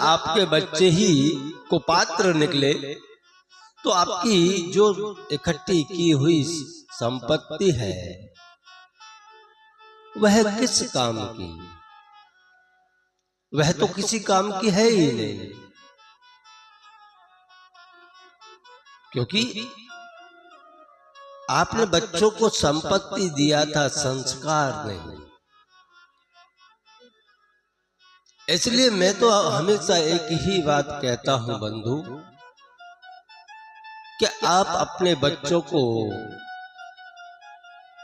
आपके बच्चे ही कुपात्र निकले तो आपकी जो इकट्ठी की हुई संपत्ति है वह किस काम की? वह तो किसी काम की है ही नहीं, क्योंकि आपने बच्चों को संपत्ति दिया था, संस्कार नहीं। इसलिए मैं तो हमेशा एक ही बात कहता हूं बंधु, कि आप अपने बच्चों को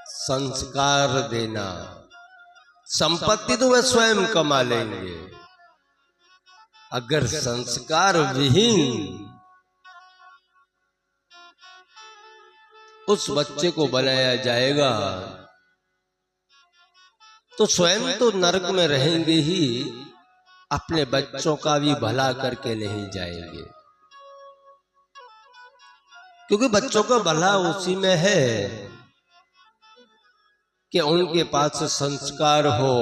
संस्कार देना। संपत्ति तो वह स्वयं कमा लेंगे, अगर संस्कार विहीन उस बच्चे को बनाया जाएगा तो स्वयं तो नरक में रहेंगे ही, अपने बच्चों का भी भला करके नहीं जाएंगे। क्योंकि बच्चों का भला उसी में है कि उनके पास संस्कार हो,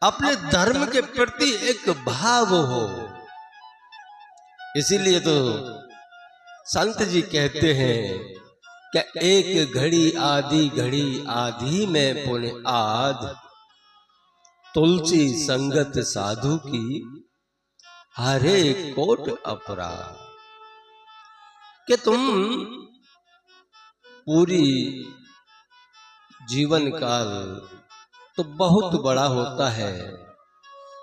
अपने धर्म के प्रति एक भाव हो। इसीलिए तो संत जी कहते हैं कि एक घड़ी आधी में पुण्य आध, तुलसी संगत साधु की हरे कोट अपराध। कि तुम पूरी जीवन काल तो बहुत बड़ा होता है,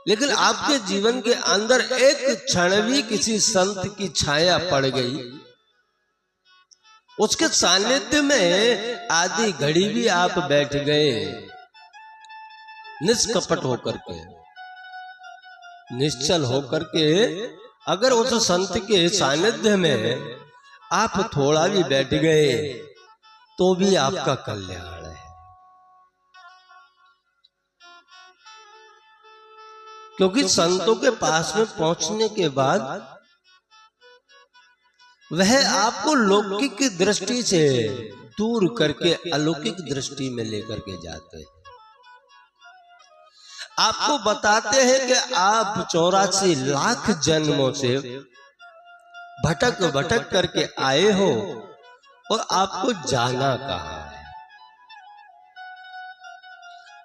लेकिन आपके जीवन के अंदर एक क्षण भी किसी संत की छाया पड़ गई, उसके सानिध्य में आधी घड़ी भी आप बैठ गए निष्कपट होकर के, निश्चल होकर के, अगर उस संत के सानिध्य में आप थोड़ा भी बैठ गए तो भी आपका कल्याण है। क्योंकि संतों के पास में पहुंचने के बाद वह आपको लौकिक दृष्टि से दूर करके अलौकिक दृष्टि में लेकर के जाते हैं। आपको बताते हैं कि आप 84 लाख जन्मों से भटक भटक करके आए हो और आपको जाना कहां है।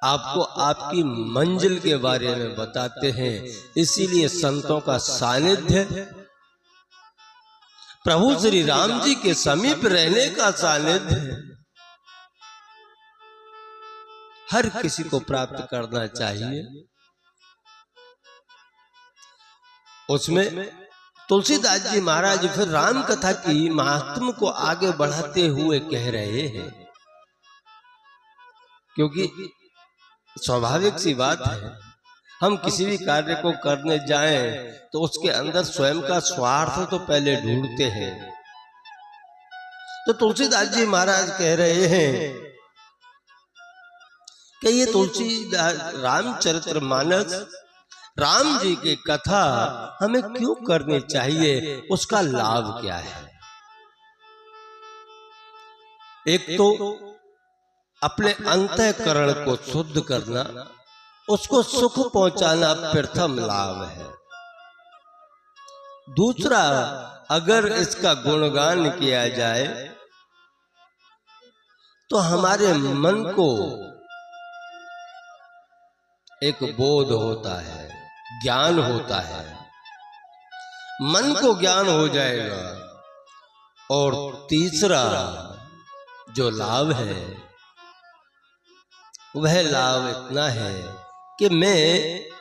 आपको आपकी मंजिल के बारे में बताते हैं। इसीलिए संतों का सानिध्य, प्रभु श्री राम जी के समीप रहने का सानिध्य हर किसी को प्राप्त करना चाहिए। उसमें तुलसीदास जी महाराज फिर राम कथा की महात्म को आगे बढ़ाते हुए कह रहे हैं, क्योंकि स्वाभाविक सी बात है, हम किसी भी कार्य को करने जाएं तो उसके अंदर स्वयं का स्वार्थ तो पहले ढूंढते हैं। तो तुलसीदास जी महाराज कह रहे हैं कि ये तुलसीदास रामचरितमानस, राम जी की कथा हमें क्यों करनी चाहिए, उसका लाभ क्या है। एक तो अपने अंतःकरण को शुद्ध करना, उसको सुख पहुंचाना प्रथम लाभ है। दूसरा, अगर इसका गुणगान किया जाए तो हमारे मन को एक बोध होता है, ज्ञान होता है, मन को ज्ञान हो जाएगा। और तीसरा जो लाभ है वह लाभ इतना है कि मैं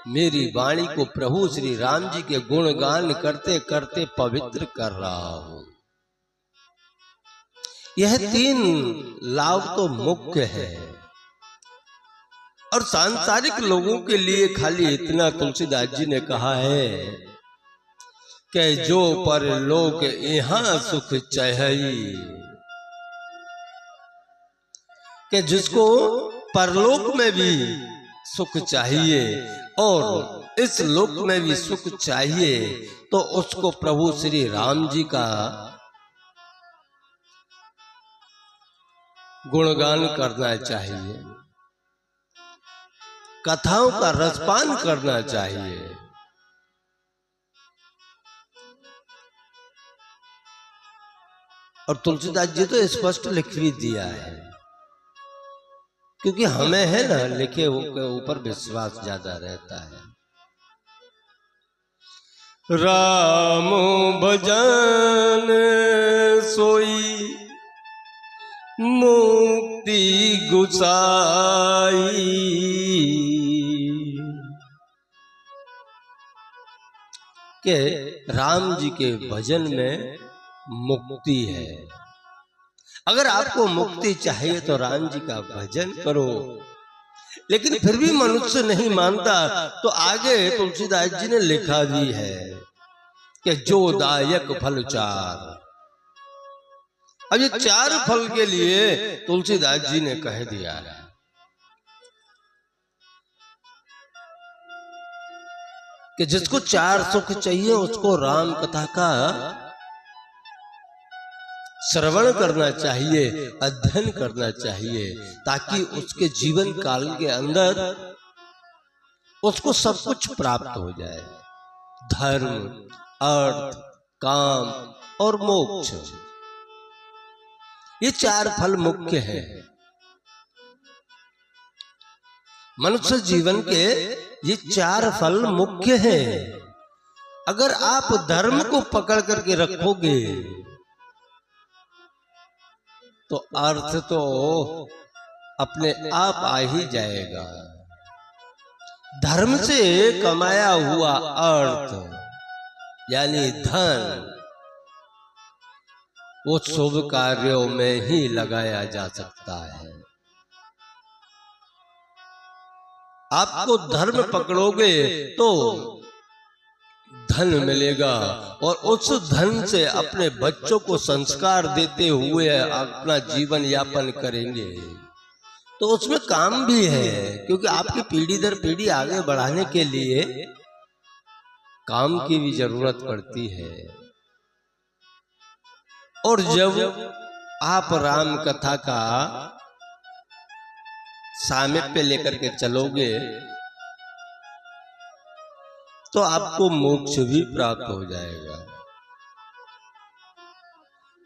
मेरी वाणी को प्रभु श्री राम जी के गुणगान करते करते पवित्र कर रहा हूं। यह 3 लाभ तो मुख्य है। और सांसारिक लोगों के लिए खाली इतना तुलसीदास जी ने कहा है कि जो परलोक यहाँ सुख चाहिए, कि जिसको परलोक में भी सुख चाहिए और इस लोक में भी सुख चाहिए, तो उसको प्रभु श्री राम जी का गुणगान करना चाहिए, कथाओं का रसपान करना चाहिए। और तुलसीदास जी तो स्पष्ट लिख भी दिया है, क्योंकि हमें है ना लिखे के ऊपर विश्वास ज्यादा रहता है। राम भजन सोई मुक्ति गुसाई, के राम जी के भजन में मुक्ति है। अगर आपको मुक्ति चाहिए तो राम जी का भजन करो। लेकिन फिर भी मनुष्य नहीं मानता, तो आगे तुलसीदास जी ने लिखा भी है कि जो दायक फल चार। अब ये 4 फल के लिए तुलसीदास जी ने कह दिया है कि जिसको 4 सुख चाहिए उसको राम कथा का श्रवण करना चाहिए, अध्ययन करना चाहिए, ताकि उसके जीवन काल के अंदर उसको सब कुछ प्राप्त हो जाए। धर्म, अर्थ, काम और मोक्ष, ये 4 फल मुख्य हैं मनुष्य जीवन के। ये 4 फल मुख्य हैं। अगर आप धर्म को पकड़ करके रखोगे तो अर्थ तो अपने आप आ ही जाएगा। धर्म से कमाया हुआ अर्थ यानी धन, वो शुभ कार्यों में ही लगाया जा सकता है। आपको धर्म पकड़ोगे तो धन मिलेगा, और उस धन से अपने बच्चों को संस्कार देते हुए अपना जीवन यापन करेंगे। तो उसमें काम भी है, क्योंकि आपकी पीढ़ी दर पीढ़ी आगे बढ़ाने के लिए काम की भी जरूरत पड़ती है। और जब आप राम कथा का सामिप्य लेकर के चलोगे तो आपको मोक्ष भी प्राप्त हो जाएगा,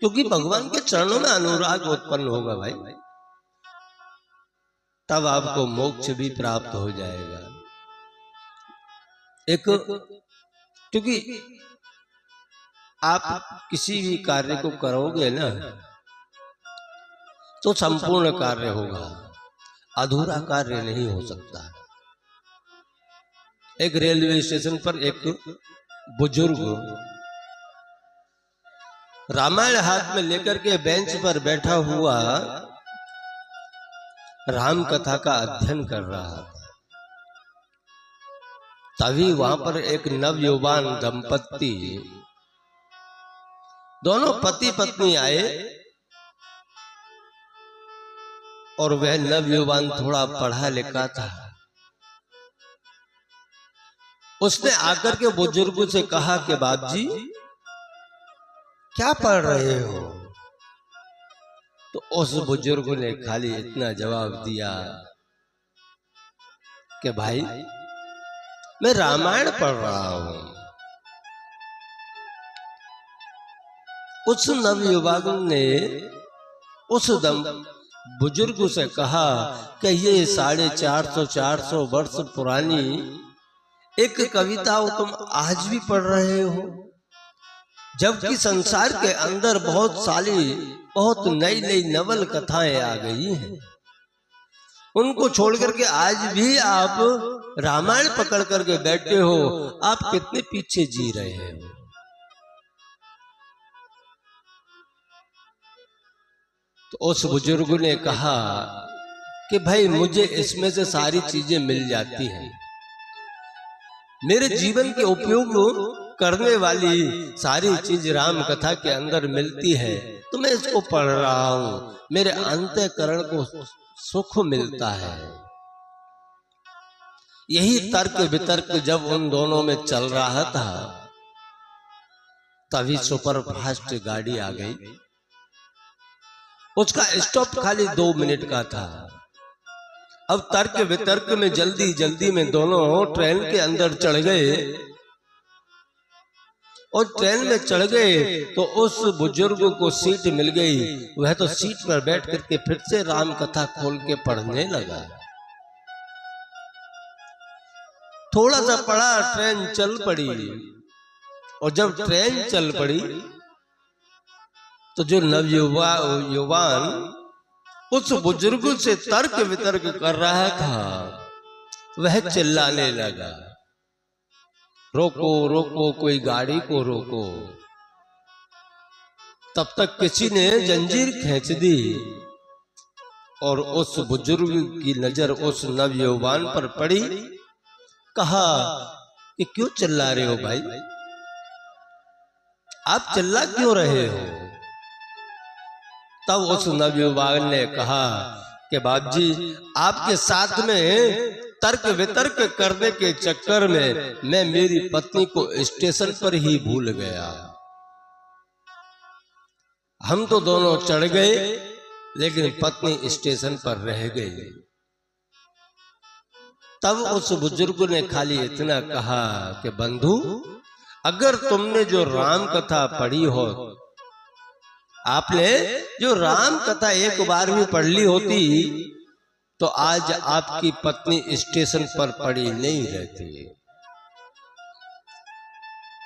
क्योंकि भगवान के चरणों में अनुराग उत्पन्न होगा भाई, तब आपको मोक्ष भी प्राप्त हो जाएगा। क्योंकि आप किसी भी कार्य को करोगे ना तो संपूर्ण कार्य होगा, अधूरा कार्य नहीं हो सकता। एक रेलवे स्टेशन पर एक बुजुर्ग रामायण हाथ में लेकर के बेंच पर बैठा हुआ राम कथा का अध्ययन कर रहा था। तभी वहां पर एक नवयुवान दंपत्ति, दोनों पति पत्नी आए, और वह नवयुवान थोड़ा पढ़ा लिखा था। उसने आकर के बुजुर्ग से कहा कि बाप जी क्या पढ़ रहे हो? तो उस बुजुर्ग ने खाली इतना जवाब दिया कि भाई मैं रामायण पढ़ रहा हूं। उस नवयुवक ने उस बुजुर्ग से कहा कि ये 450 वर्ष पुरानी एक कविता तुम आज भी पढ़ रहे हो, जबकि संसार के अंदर बहुत नई नई नवल कथाएं आ गई हैं। उनको छोड़ करके आज भी आप रामायण पकड़ करके बैठे हो, आप कितने पीछे जी रहे हो। तो उस बुजुर्ग ने कहा कि भाई मुझे इसमें से सारी चीजें मिल जाती हैं, मेरे जीवन के उपयोग करने वाली सारी चीज राम कथा के अंदर मिलती है, तो मैं इसको पढ़ रहा हूं, मेरे अंतःकरण को सुख मिलता है। यही तर्क वितर्क जब उन दोनों में चल रहा था, तभी सुपरफास्ट गाड़ी आ गई। उसका स्टॉप खाली 2 मिनट का था। अब तर्क वितर्क में जल्दी जल्दी में दोनों ट्रेन के अंदर चढ़ गए, और ट्रेन में चढ़ गए तो उस बुजुर्ग को सीट मिल गई। वह तो सीट पर बैठ करके फिर से राम कथा खोल के पढ़ने लगा। थोड़ा सा पढ़ा, ट्रेन चल पड़ी। और जब ट्रेन चल पड़ी तो जो नवयुवान उस बुजुर्ग से तर्क वितर्क कर रहा था, वह चिल्लाने लगा, रोको रोको, कोई गाड़ी को रोको। तब तक किसी ने जंजीर खींच दी और उस बुजुर्ग की नजर उस नवयुवान पर पड़ी। कहा कि क्यों चिल्ला रहे हो भाई, आप चिल्ला क्यों रहे हो? तब उस नवयुवान ने कहा कि बाप जी, आपके साथ में तर्क वितर्क करने के चक्कर में मैं मेरी पत्नी को स्टेशन पर ही भूल गया। हम तो दोनों चढ़ गए, लेकिन पत्नी स्टेशन पर रह गई। तब उस बुजुर्ग ने खाली इतना कहा कि बंधु, अगर तुमने जो राम कथा पढ़ी हो, आपने जो राम कथा एक बार भी पढ़ ली होती तो आज आपकी पत्नी स्टेशन पर पड़ी नहीं रहती।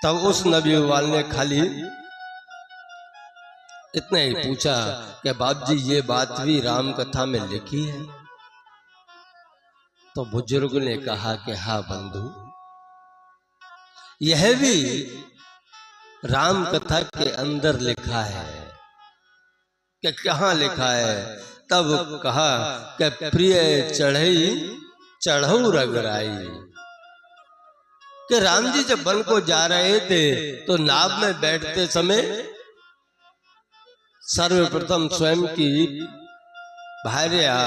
तब उस नबीवाल ने खाली इतना ही पूछा कि बाप जी, ये बात भी राम कथा में लिखी है? तो बुजुर्ग ने कहा कि हाँ बंधु, यह भी राम कथा के अंदर लिखा है। कि कहाँ लिखा है? तब कहा कि प्रिय चढ़ई चढ़ऊ रगराई। कि राम जी जब वन को जा रहे थे तो नाव में बैठते समय सर्वप्रथम स्वयं की भार्या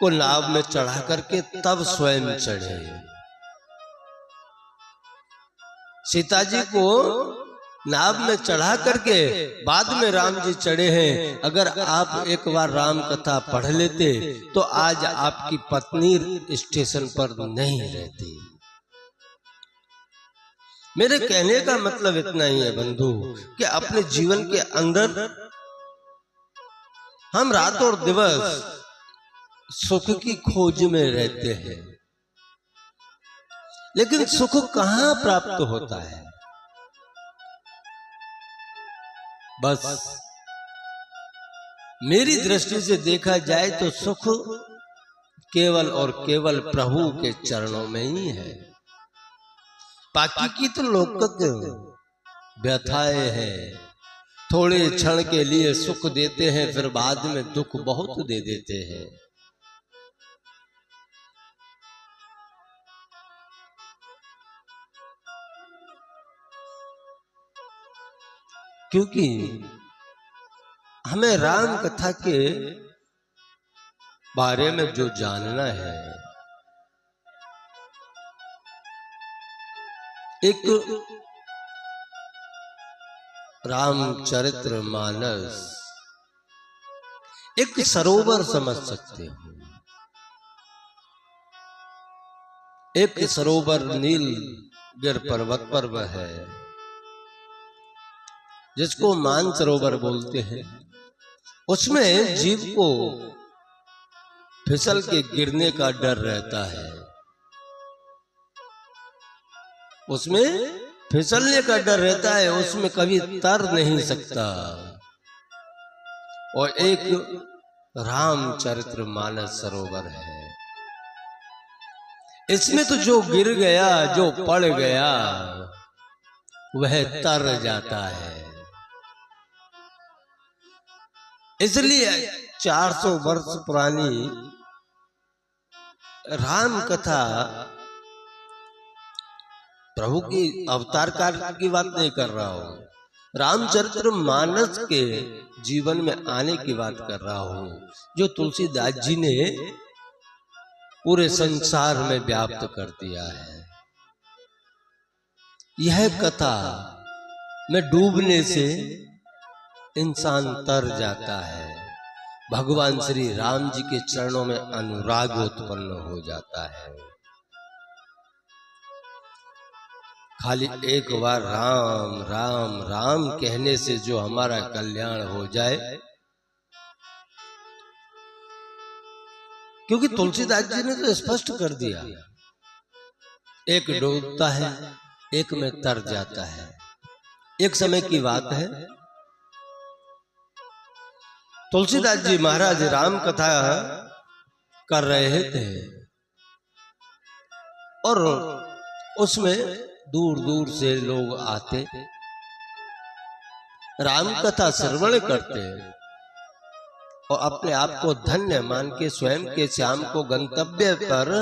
को नाव में चढ़ा करके तब स्वयं चढ़े। सीता जी को नाव में चढ़ा करके बाद में राम जी चढ़े हैं। अगर आप एक बार राम कथा पढ़ लेते तो आज आपकी पत्नी स्टेशन पर नहीं रहती। मेरे कहने का मतलब इतना ही है बंधु कि अपने जीवन के अंदर हम रात और दिवस सुख की खोज में रहते हैं, लेकिन सुख कहां प्राप्त होता है? बस मेरी दृष्टि से देखा जाए तो सुख केवल और केवल प्रभु के चरणों में ही है। बाकी की तो लौकिक व्यथाएं हैं, थोड़े क्षण के लिए सुख देते हैं, फिर बाद में दुख बहुत दे देते हैं। क्योंकि हमें राम कथा के बारे में जो जानना है, एक रामचरित्र मानस एक सरोवर समझ सकते हो। एक सरोवर नीलगिर पर्वत पर है, जिसको मानसरोवर बोलते हैं। उसमें जीव को फिसल के गिरने का डर रहता है, उसमें फिसलने का डर रहता है, उसमें कभी तर नहीं सकता। और एक रामचरित्र मानस सरोवर है, इसमें तो जो गिर गया, जो पड़ गया, वह तर जाता है। इसलिए 400 वर्ष पुरानी राम कथा, प्रभु की अवतार काल की बात नहीं कर रहा हूं, रामचरित्र मानस के जीवन में आने की बात कर रहा हूं, जो तुलसीदास जी ने पूरे संसार में व्याप्त कर दिया है। यह कथा में डूबने से इंसान तर जाता है, भगवान श्री राम जी के चरणों में अनुराग उत्पन्न हो जाता है। खाली एक बार राम राम राम कहने से जो हमारा कल्याण हो जाए। क्योंकि तुलसीदास जी ने तो स्पष्ट कर दिया, एक डूबता है एक में तर जाता है। एक समय की बात है, तुलसीदास जी महाराज राम कथा कर रहे थे और उसमें दूर दूर से लोग आते, राम कथा श्रवण करते और अपने आप को धन्य मान के स्वयं के श्याम को गंतव्य पर